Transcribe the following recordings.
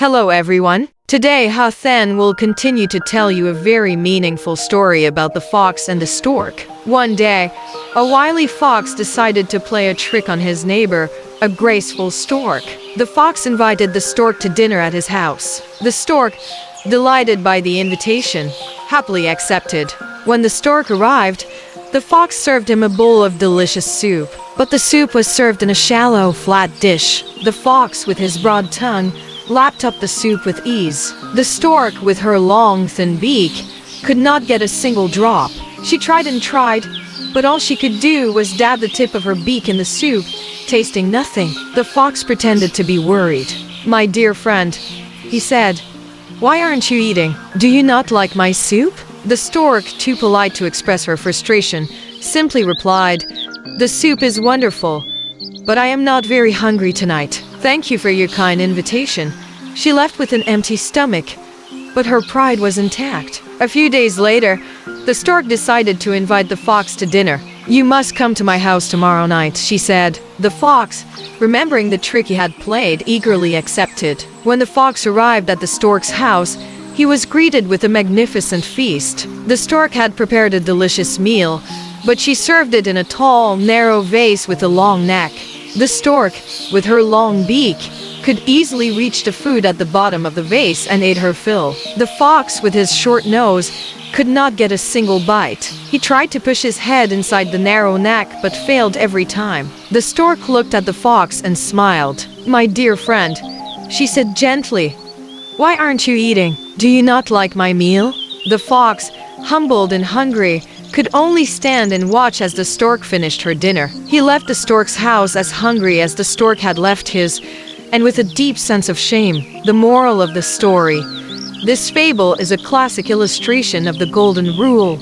Hello everyone. Today Hathen will continue to tell you a very meaningful story about the fox and the stork. One day, a wily fox decided to play a trick on his neighbor, a graceful stork. The fox invited the stork to dinner at his house. The stork, delighted by the invitation, happily accepted. When the stork arrived, the fox served him a bowl of delicious soup. But the soup was served in a shallow, flat dish. The fox, with his broad tongue, lapped up the soup with ease. The stork, with her long, thin beak, could not get a single drop. She tried and tried, but all she could do was dab the tip of her beak in the soup, tasting nothing. The fox pretended to be worried. "My dear friend," he said, "why aren't you eating? Do you not like my soup?" The stork, too polite to express her frustration, simply replied, "The soup is wonderful, but I am not very hungry tonight. Thank you for your kind invitation." She left with an empty stomach, but her pride was intact. A few days later, the stork decided to invite the fox to dinner. "You must come to my house tomorrow night," she said. The fox, remembering the trick he had played, eagerly accepted. When the fox arrived at the stork's house, he was greeted with a magnificent feast. The stork had prepared a delicious meal, but she served it in a tall, narrow vase with a long neck. The stork, with her long beak, could easily reach the food at the bottom of the vase and ate her fill. The fox, with his short nose, could not get a single bite. He tried to push his head inside the narrow neck, but failed every time. The stork looked at the fox and smiled. "My dear friend," she said gently, "why aren't you eating? Do you not like my meal?" The fox, humbled and hungry, could only stand and watch as the stork finished her dinner. He left the stork's house as hungry as the stork had left his, and with a deep sense of shame. The moral of the story: this fable is a classic illustration of the golden rule.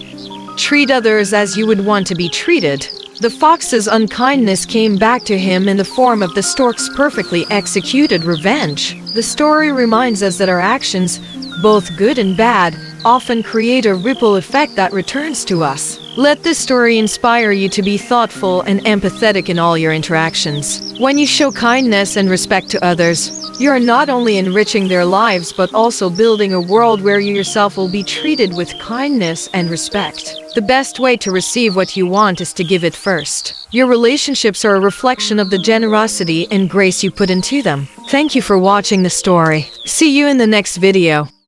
Treat others as you would want to be treated. The fox's unkindness came back to him in the form of the stork's perfectly executed revenge. The story reminds us that our actions, both good and bad, often create a ripple effect that returns to us. Let this story inspire you to be thoughtful and empathetic in all your interactions. When you show kindness and respect to others, you are not only enriching their lives but also building a world where you yourself will be treated with kindness and respect. The best way to receive what you want is to give it first. Your relationships are a reflection of the generosity and grace you put into them. Thank you for watching the story. See you in the next video.